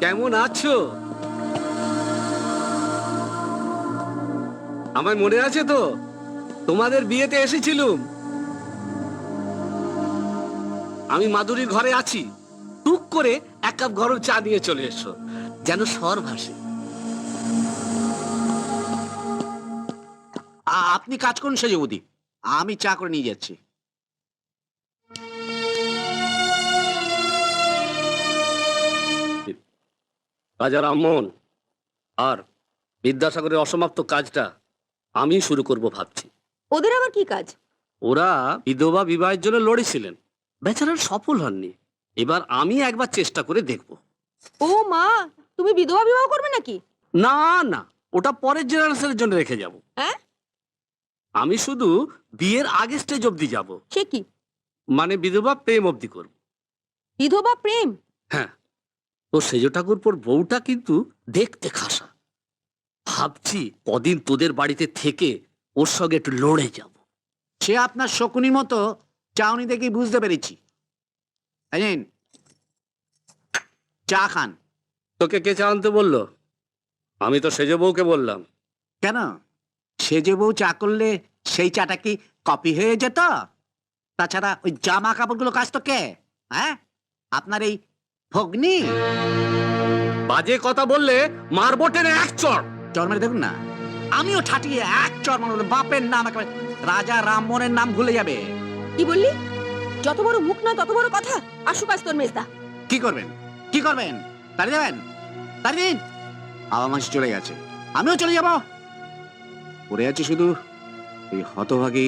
কেমন আছো? আমার মনে আছে তো, তোমাদের বিয়েতে এসেছিলুম। আমি মাধুরীর ঘরে আছি, টুক করে এক কাপ গরম চা নিয়ে চলে এসো, যেন স্বর ভাসে। আপনি কাজ করুন সেজবুদি, আমি চা করে নিয়ে যাচ্ছি। রাজা রামমোহন আর বিদ্যাসাগরের অসমাপ্ত কাজটা আমি শুরু করব ভাবছি। ওদের আবার কি কাজ? ওরা বিধবা বিবাহের জন্য লড়েছিলেন, বেচারার সফল হননি। এবার আমি একবার চেষ্টা করে দেখব। ও মা, তুমি বিধবা বিবাহ করবে নাকি? না না, ওটা পরের জেনারেশনের জন্য রেখে যাব। হ্যাঁ, আমি শুধু বিয়ের আগে স্টেজ অবধি যাব, সে কি? মানে বিধবা প্রেম অবধি করব। বিধবা প্রেম? হ্যাঁ, তো সেজ ঠাকুরপোর বউটা কিন্তু দেখতে খাসা। ভাবছি কদিন তোদের বাড়িতে থেকে ওর সঙ্গে একটু লড়ে যাব। সে আপনার শকুনির মতো চাউনি দেখেই বুঝতে পেরেছি। এই নিন, চা খান। তোকে কে চা আনতে বললো? আমি তো সেজ বউকে বললাম। কেন, সেজে বউ চা করলে সেই চাটা কি কপি হয়ে যেত? তাছাড়া ওই জামা কাপড়গুলো কাজ তো কে? হ্যাঁ, আপনার এই ভগ্নি। বাজে কথা বললে মারবো টেনে এক চড়। চর মেরে দেখুন না, আমিও ঠাটিয়ে এক চর মারব। বাপের নাম একেবারে রাজা রামমোহনের নাম ভুলে যাবে। কি বললি? যত বড় মুখ না তত বড় কথা। আসুক আজ তোর মেজদা। কি করবেন, কি করবেন? তাড়িয়ে দেবেন? তাড়িয়ে দিন। বাবা মাসি চলে গেছে, আমিও চলে যাব। পড়ে আছে শুধু এই হতভাগী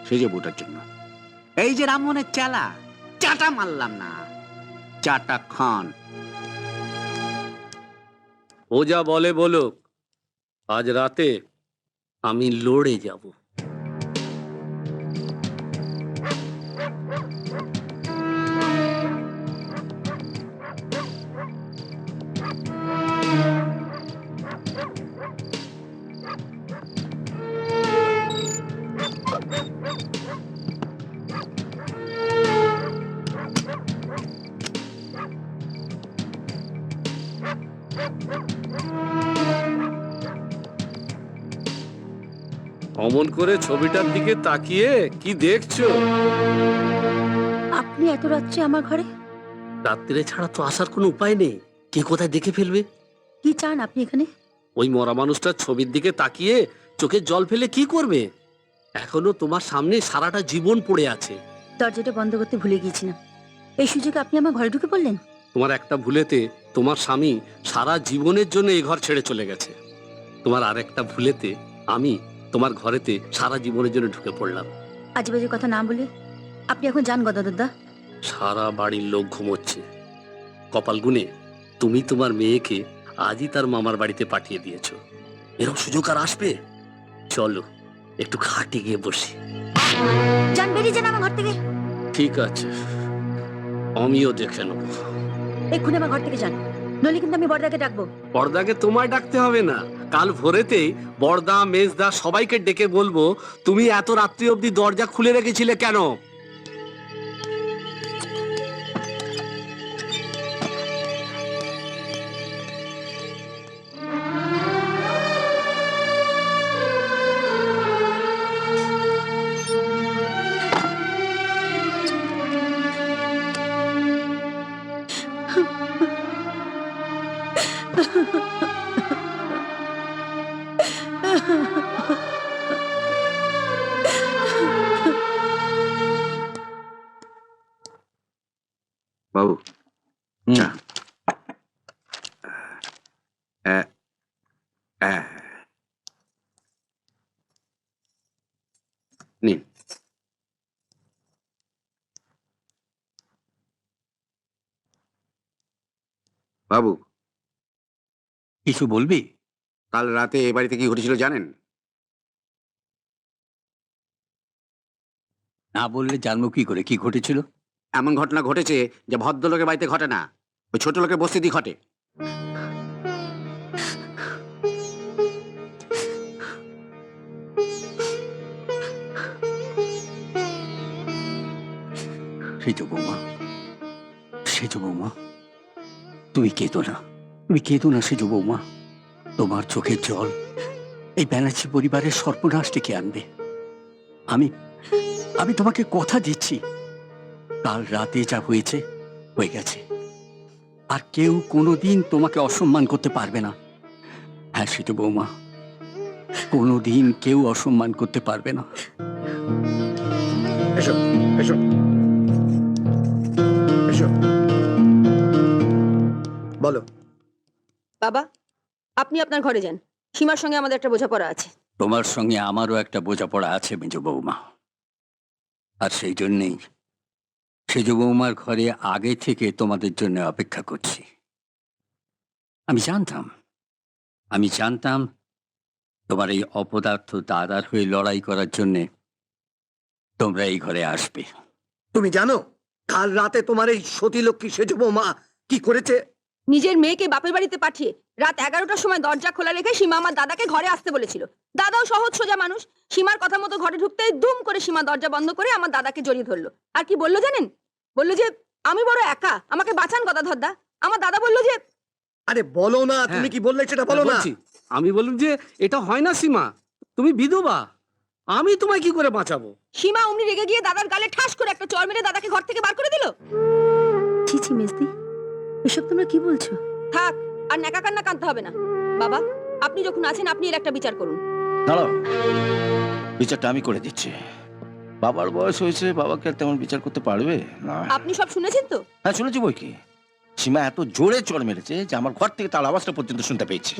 সেজে বউটার জন্য। এই যে রামমোহনের চেলা, চাটা মারলাম না, চাটা খান। ও যা বলে বলুক, আজ রাতে আমি লড়ে যাব। অমন করে ছবিটার দিকে তাকিয়ে কি দেখছো? আপনি এত রাত্রে আমার ঘরে? রাত্রিরে ছাড়া তো আসার কোনো উপায় নেই, কে কোথায় দেখে ফেলবে। কি চান আপনি এখানে? ওই মরা মানুষটার ছবির দিকে তাকিয়ে চোখে জল ফেলে কি করবে? এখনো তোমার সামনে সারাটা জীবন পড়ে আছে। দরজাটা বন্ধ করতে ভুলে গিয়েছিলাম, এই সুযোগে আপনি আমার ঘরে ঢুকে পড়লেন। তোমার একটা ভুলেতে তোমার স্বামী সারা জীবনের জন্য এই ঘর ছেড়ে চলে গেছে। তোমার আর একটা ভুলেতে আমি তোমার ঘরেতে সারা জীবনের জন্য ঢুকে পড়লাম। আজে বাজে কথা না বলে আপনি এখন যান গদাধরদা। সারা বাড়ির লোক ঘুমোচ্ছে, কপাল গুনে তুমি তোমার মেয়েকে আজই তার মামার বাড়িতে পাঠিয়ে দিয়েছো। এরকম সুযোগ আর আসবে? চলো একটু খাটে গিয়ে বসি। যান, বেরিয়ে যান আমার ঘর থেকে। ঠিক আছে, আমিও দেখে নেবো। এক্ষুনি আমার ঘর থেকে যান, নইলে কিন্তু আমি বড়দাকে ডাকবো। বড়দাকে তোমায় ডাকতে হবে না, কাল ভোরেতেই বড়দা মেজদা সবাইকে ডেকে বলবো তুমি এত রাত্রি অবধি দরজা খুলে রেখেছিলে কেন। বাবু, চা। নিন। বাবু, কিছু বলবি? কাল রাতে এ বাড়িতে কি ঘটেছিল জানেন? না বললে জানবো কি করে কি ঘটেছিল? এমন ঘটনা ঘটেছে যে ভদ্রলোকের বাড়িতে ঘটে না, ওই ছোট লোকের বস্তিতে ঘটে। সেজ বৌমা, সেজ বৌমা, তুমি কেঁদো না, তুমি কেঁদো না সেজ বৌমা। তোমার চোখের জল এই ব্যানার্জি পরিবারের সর্বনাশ ডেকে আনবে। আমি আমি তোমাকে কথা দিচ্ছি, কাল রাতে যা হয়েছে হয়ে গেছে, আর কেউ কোনোদিন তোমাকে অসম্মান করতে পারবে না। হ্যাঁ সেজ বৌমা, কোনোদিন কেউ অসম্মান করতে পারবে না। এসো এসো এসো, বলো। বাবা, আপনি আপনার ঘরে যান। সীমার সঙ্গে আমাদের একটা বোঝাপড়া আছে। তোমার সঙ্গে আমারও একটা বোঝাপড়া আছে মেজ বৌমা, আর সেই জন্যেই সেজ বৌমার ঘরে আগে থেকে তোমাদের জন্য অপেক্ষা করছি। আমি জানতাম তোমার এই অপদার্থ দাদার হয়ে লড়াই করার জন্যে তোমরা এই ঘরে আসবে। তুমি জানো কাল রাতে তোমার এই সতীলক্ষ্মী সেজ বৌমা কি করেছে? নিজের মেয়েকে বাপের বাড়িতে পাঠিয়ে রাত 11টার সময় দরজা খোলা রেখে সীমা আমার দাদাকে ঘরে আসতে বলেছিল। দাদাও সহজ সোজা মানুষ, সীমার কথা মতো ঘরে ঢুকতেই দুম করে সীমা দরজা বন্ধ করে আমার দাদাকে জড়িয়ে ধরলো। আর কি বললো জানেন? বললো যে আমি বড় একা, আমাকে বাঁচান গদাধরদা। আমার দাদা বললো যে আরে বলো না, তুমি কি বললে সেটা বলো না। বলছি, আমি বললাম যে এটা হয় না সীমা, তুমি বিধবা, আমি তোমায় কি করে বাঁচাবো? সীমা অমনি রেগে গিয়ে দাদার গালে ঠাস করে একটা চড় মেরে দাদাকে ঘর থেকে বার করে দিল। ছি ছি মেজদি, এসব তোমরা কি বলছো? থাক, আর ন্যাকা কান্না কাঁদতে হবে না। বাবা, আপনি যখন আছেন আপনি এর একটা বিচার করুন। দাঁড়াও, বিচারটা আমি করে দিচ্ছি। বাবার বয়স হয়েছে, বাবাকে আর তেমন বিচার করতে পারবে না। আপনি সব শুনেছেন তো? হ্যাঁ শুনেছি বই কি। সীমা এত জোরে চড় মেরেছে যে আমার ঘর থেকে তার আওয়াজটা পর্যন্ত শুনতে পেয়েছি।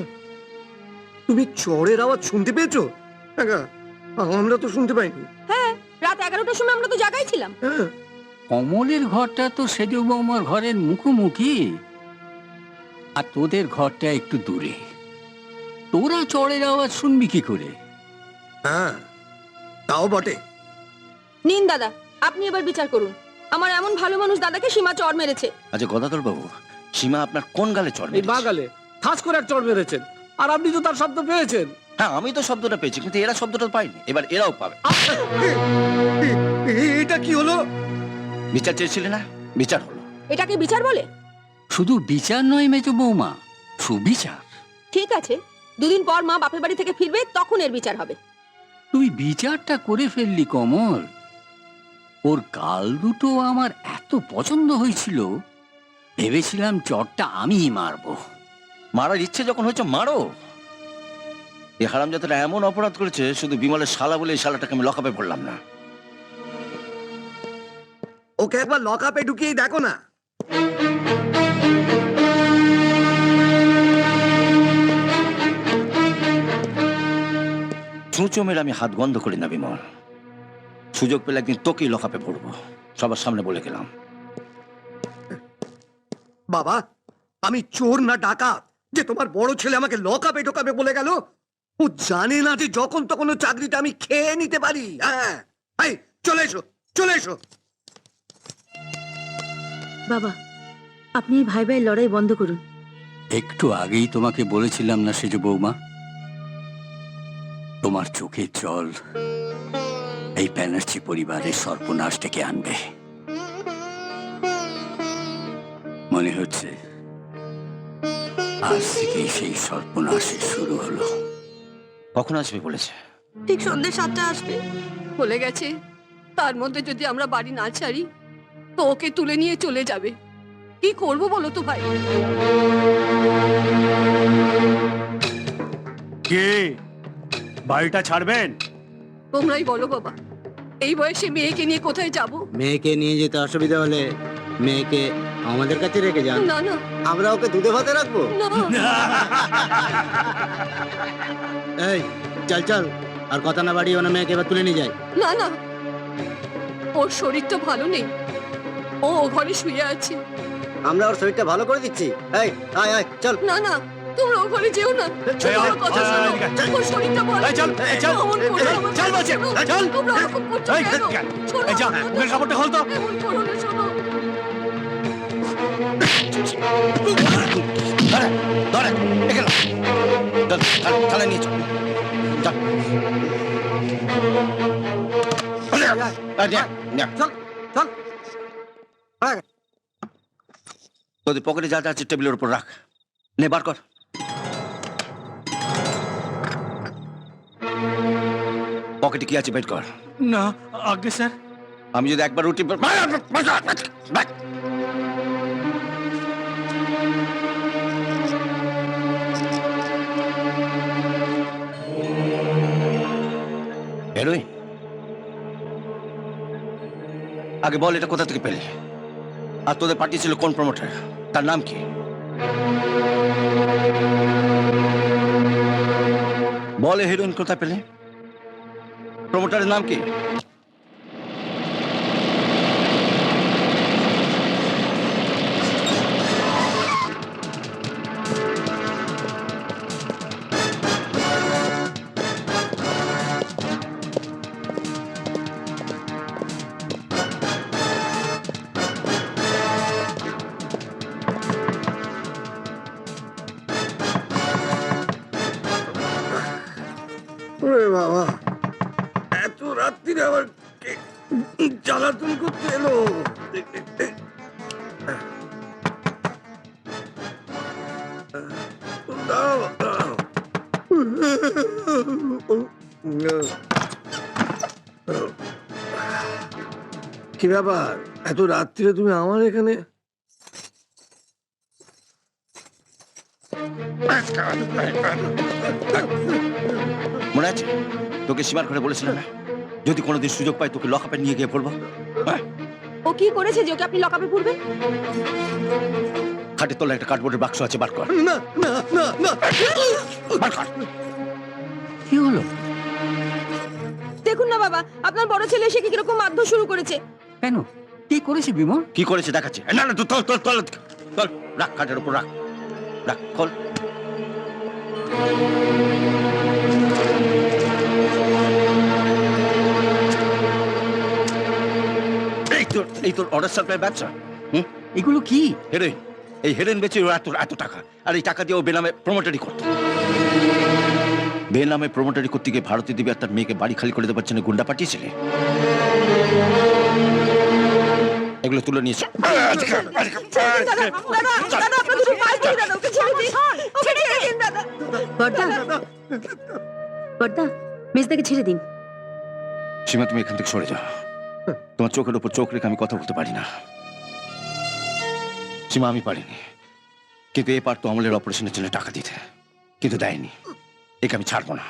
তুমি চড়ের আওয়াজ শুনতে পেয়েছো? একা, আমরা তো শুনতে পাইনি। হ্যাঁ, রাত 11টার সময় আমরা তো জাগাই ছিলাম। হ্যাঁ, কমলের ঘরটা তো সেজ বৌমার ঘরের মুখোমুখি, আর তোদের ঘরটা একটু দূরে। তোরা চড়ের আওয়াজ শুনবি কি করে? হ্যাঁ, তাও বটে। নিন দাদা, আপনি এবার বিচার করুন। আমার এমন ভালো মানুষ দাদাকে সীমা চড় মেরেছে। আচ্ছা গদাধর বাবু, সীমা আপনার কোন গালে চড় এই মেরেছে? বাগালে ঠাস করে এক চড় মেরেছেন, আর আপনি তো তার শব্দ পেয়েছেন। হ্যাঁ আমি তো শব্দটা পেয়েছি, কিন্তু এরা শব্দটা পাইনি। এবার এরাও পাবে। এটা কি হলো? বিচার চেয়েছিলে না, বিচার হলো। এটাকে বিচার বলে? শুধু বিচার নয় মেজ বৌমা, সুবিচার। ঠিক আছে, দুদিন পর মা বাপের বাড়ি থেকে ফিরবে, তখন এর বিচার হবে। তুই বিচারটা করে ফেললি কমল। ওর গাল দুটো আমার এত পছন্দ হয়েছিল, ভেবেছিলাম চটটা আমিই মারবো। মারার ইচ্ছে যখন হয়েছে মারো। এই হারামজাদাটা এমন অপরাধ করেছে, শুধু বিমলের শালা বলে এই শালাটাকে আমি লকআপে পড়লাম না। ওকে একবার লকআপে ঢুকিয়ে দেখো না। ছুঁচো মেরে আমি হাত বন্ধ করি না বিমল। সুযোগ পেলে একদিন তোকেই লকআপে পড়বো, সবার সামনে বলে গেলাম। বাবা, আমি চোর না ডাকাত যে তোমার বড় ছেলে আমাকে লকআপে ঢোকাবে বলে গেল? ও জানে না যে যখন তখন ওর চাকরিটা আমি খেয়ে নিতে পারি। হ্যাঁ, এই চলে এসো, চলে এসো। বাবা, আপনি এই ভাই ভাইয়ের লড়াই বন্ধ করুন। একটু আগেই তোমাকে বলেছিলাম না সেজ বৌমা, তোমার চোখের জল এই ব্যানার্জি পরিবারের সর্বনাশ ডেকে আনবে। মনে হচ্ছে আজ থেকেই সেই সর্বনাশের শুরু হলো। কখন আসবে বলেছে? ঠিক সন্ধ্যে 7টা আসবে বলে গেছে। তার মধ্যে যদি আমরা বাড়ি না ছাড়ি তো ওকে তুলে নিয়ে চলে যাবে। কি করব বলো তো ভাই? কে বাড়িটা ছাড়বেন? তোমরাই বলো বাবা, এই বয়সে মেয়েকে নিয়ে কোথায় যাব? মেয়েকে নিয়ে যেতে অসুবিধা হলে মেয়েকে আমাদের কাছে রেখে যান, না না আমরা ওকে দুধে ভাতে রাখবো। না, এই চল চল, আর কথা না বাড়িয়ে ওনা মেয়েকে এবার তুলে নিয়ে যায়। না না, ওর শরীরটা ভালো নেই, ও ঘরে শুয়ে আছে। আমরা ওর শরীরটা ভালো করে দিচ্ছি। এই আয় আয় চল। না না, তোমরা ও ঘরে যেও না। আমার কথা শোনো, ওর শরীরটা ভালো এই চল, নেই। এই চল, এমন করো না, আমার চল কথা বলছি, শোনো। চল। তোমরা ওরকম করছো এই, কেন? শোনো, এই যা, মুখের কাপড়টা খোল তো। এমন করো না, শোনো। ধরে ধরে এখানে থানায় নিয়ে চল। চল। নে, নে। চল চল। তোদের পকেটে যা যা আছে টেবিলের উপর রাখ, নে বার কর। পকেটে কি আছে বের কর। না আগে স্যার। আমি যদি একবার রুটি হেরোইন, আগে বল এটা কোথা থেকে পেলে? আর তোদের পাঠিয়েছিল কোন প্রমোটার, তার নাম কি? বলে হেরোইন কোথায় পেলে? প্রমোটারের নাম কি? ওরে বাবা, এত রাত্রিরে আবার কে জ্বালাতন করতে এলো? দাঁড়াও, দাঁড়াও। কি ব্যাপার, এত রাত্রিরে তুমি আমার এখানে? মনে আছে তোকে সীমার ঘরে বলেছিলাম না, যদি কোনোদিন সুযোগ পাই তোকে লকআপে নিয়ে গিয়ে পড়বো। ও কি করেছে যে ওকে আপনি লকআপে পুরবেন? খাটের তলায় একটা কার্ডবোর্ডের বাক্স আছে, বার কর। না না না না, বার কর। কি হলো? দেখুন না বাবা, আপনার বড় ছেলে এসে কি কিরকম মারধর শুরু করেছে। কেন, কি করেছে বিমল? কি করেছে দেখাচ্ছে। না না, তুই তল তল তল তল, রাখ খাটের উপর রাখ, রাখ খোল। এই তোর অর্ডার সাপ্লাই ব্যবসা। এগুলো কি? হেরোইন, এই হেরোইন বেচে ওর এত টাকা, আর এই টাকা দিয়ে ও বেনামে প্রমোটারি করত। বেনামে প্রমোটারি করতে গিয়ে ভারতী দেবী আর তার মেয়েকে বাড়ি খালি করে দেবার জন্য গুন্ডা পাঠিয়েছিলে। এগুলো তুলে নিয়েছে। বর্দা, বর্দা, মেজদাকে ছেড়ে দিন। সীমা, তুমি এখান থেকে সরে যাও। তোমার চোখের উপর চোখ রেখে আমি কথা বলতে পারি না। সীমা, আমি পারিনি, কিন্তু এ পারতো অমলের অপারেশনের জন্য টাকা দিতে, কিন্তু দেয়নি। একে আমি ছাড়বো না।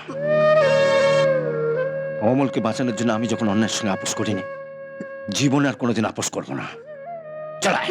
অমলকে বাঁচানোর জন্য আমি যখন অন্যের সঙ্গে আপোষ করিনি, জীবনে আর কোনোদিন আপোষ করবো না। চালাই।